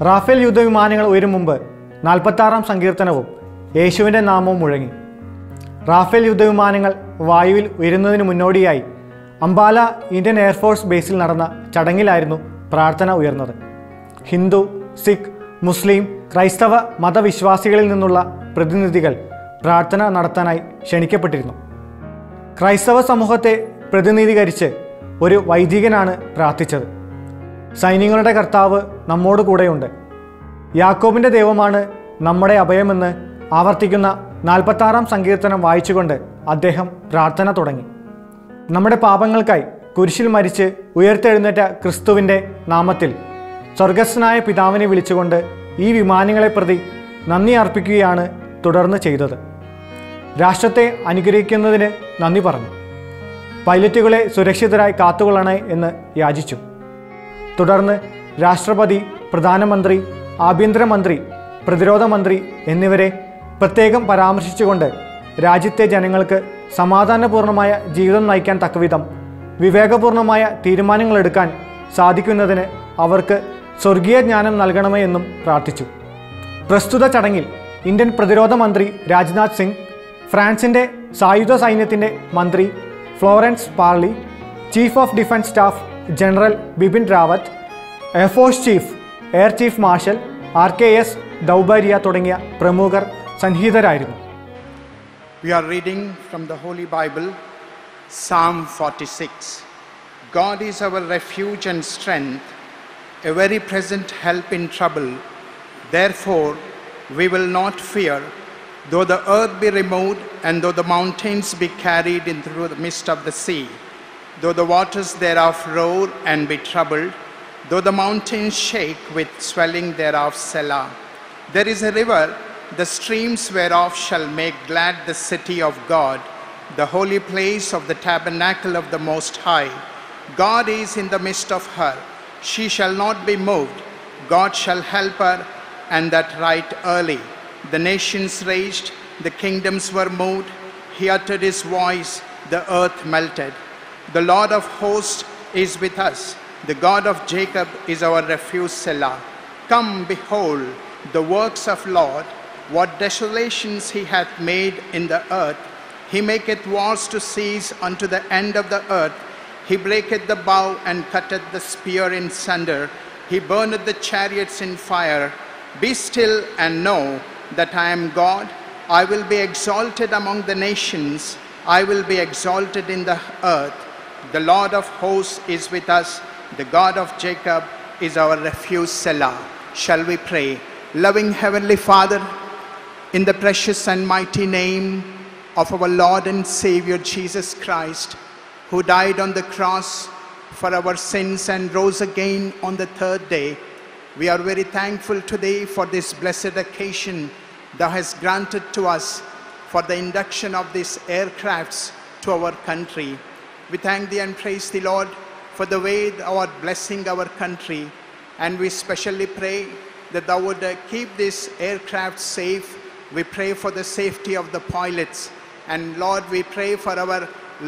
Rafale യുദ്ധവിമാനങ്ങൾ ഉയരും മുമ്പ് 46-ാം സങ്കീർത്തനവും യേശുവിൻ്റെ നാമവും മുഴങ്ങി. റാഫേൽ യുദ്ധവിമാനങ്ങൾ വായുവിൽ ഉയരുന്നതിന് മുന്നോടിയായി അംബാല ഇന്ത്യൻ എയർഫോഴ്സ് ബേസിൽ നടന്ന ചടങ്ങിലായിരുന്നു പ്രാർത്ഥന ഉയർന്നത്. ഹിന്ദു, സിഖ്, മുസ്ലിം, ക്രൈസ്തവ മതവിശ്വാസികളിൽ നിന്നുള്ള പ്രതിനിധികൾ പ്രാർത്ഥന നടത്താനായി ക്ഷണിക്കപ്പെട്ടിരുന്നു. ക്രൈസ്തവ സമൂഹത്തെ പ്രതിനിധീകരിച്ച് ഒരു വൈദികനാണ് പ്രാർത്ഥിച്ചത്. സൈന്യങ്ങളുടെ കർത്താവ് നമ്മോട് കൂടെയുണ്ട്, യാക്കോബിൻ്റെ ദൈവമാണ് നമ്മുടെ അഭയമെന്ന് ആവർത്തിക്കുന്ന 46-ാം സങ്കീർത്തനം വായിച്ചുകൊണ്ട് അദ്ദേഹം പ്രാർത്ഥന തുടങ്ങി. നമ്മുടെ പാപങ്ങൾക്കായി കുരിശിൽ മരിച്ച് ഉയർത്തെഴുന്നേറ്റ ക്രിസ്തുവിൻ്റെ നാമത്തിൽ സ്വർഗസ്ഥനായ പിതാവിനെ വിളിച്ചുകൊണ്ട് ഈ വിമാനങ്ങളെ പ്രതി നന്ദി അർപ്പിക്കുകയാണ് തുടർന്ന് ചെയ്തത്. രാഷ്ട്രത്തെ അനുഗ്രഹിക്കുന്നതിന് നന്ദി പറഞ്ഞു. പൈലറ്റുകളെ സുരക്ഷിതരായി കാത്തുകൊള്ളണേ എന്ന് യാചിച്ചു. തുടർന്ന് രാഷ്ട്രപതി, പ്രധാനമന്ത്രി, ആഭ്യന്തരമന്ത്രി, പ്രതിരോധ മന്ത്രി എന്നിവരെ പ്രത്യേകം പരാമർശിച്ചുകൊണ്ട് രാജ്യത്തെ ജനങ്ങൾക്ക് സമാധാനപൂർണമായ ജീവിതം നയിക്കാൻ തക്കവിധം വിവേകപൂർണമായ തീരുമാനങ്ങളെടുക്കാൻ സാധിക്കുന്നതിന് അവർക്ക് സ്വർഗീയ ജ്ഞാനം നൽകണമേ എന്നും പ്രാർത്ഥിച്ചു. പ്രസ്തുത ചടങ്ങിൽ ഇന്ത്യൻ പ്രതിരോധ മന്ത്രി രാജ്നാഥ് സിംഗ്, ഫ്രാൻസിൻ്റെ സായുധ സൈന്യത്തിൻ്റെ മന്ത്രി Florence Parly, chief of defence staff general Bipin Rawat, air force chief air chief marshal RKS Bhadauria തുടങ്ങിയ പ്രമുഖർ സന്നിഹിതരായിരുന്നു. We are reading from the Holy Bible, Psalm 46. God is our refuge and strength, a very present help in trouble. Therefore, we will not fear, though the earth be removed, and though the mountains be carried in through the midst of the sea, though the waters thereof roar and be troubled, though the mountains shake with swelling thereof, Selah. There is a river, the streams whereof shall make glad the city of God, the holy place of the tabernacle of the Most High. God is in the midst of her. She shall not be moved. God shall help her, and that right early. The nations raged, the kingdoms were moved. He uttered his voice, the earth melted. The Lord of hosts is with us. The God of Jacob is our refuge, Selah. Come, behold the works of Lord, what desolations he hath made in the earth. He maketh wars to cease unto the end of the earth. He breaketh the bow and cutteth the spear in sunder. He burneth the chariots in fire. Be still and know that I am God. I will be exalted among the nations. I will be exalted in the earth. The Lord of hosts is with us. The God of Jacob is our refuge, Selah. Shall we pray? Loving Heavenly Father, in the precious and mighty name of our Lord and Savior Jesus Christ, who died on the cross for our sins and rose again on the third day, we are very thankful today for this blessed occasion thou hast granted to us for the induction of these aircrafts to our country. We thank thee and praise thee, Lord, for the way thou art blessing our country, and we specially pray that thou would keep this aircraft safe. We pray for the safety of the pilots, and Lord, we pray for our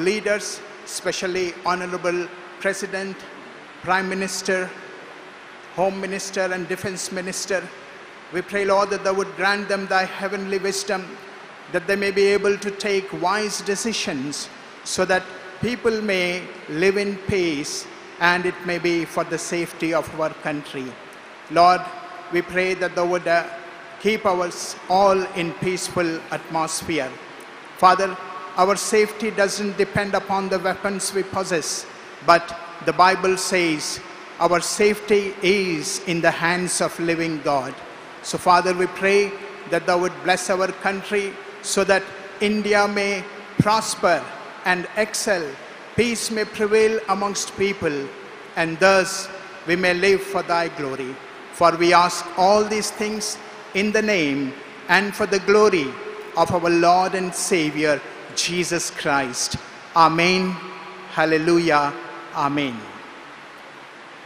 leaders, especially Honorable President, Prime Minister, Home Minister and Defense Minister. We pray, Lord, that thou would grant them thy heavenly wisdom, that they may be able to take wise decisions so that people may live in peace and it may be for the safety of our country. Lord, we pray that thou would keep us all in peaceful atmosphere. Father, our safety doesn't depend upon the weapons we possess, but the Bible says our safety is in the hands of living God. So Father, we pray that thou would bless our country so that India may prosper and excel, peace may prevail amongst people, and thus we may live for thy glory. For we ask all these things in the name and for the glory of our Lord and Savior, Jesus Christ. Amen. Hallelujah. Amen.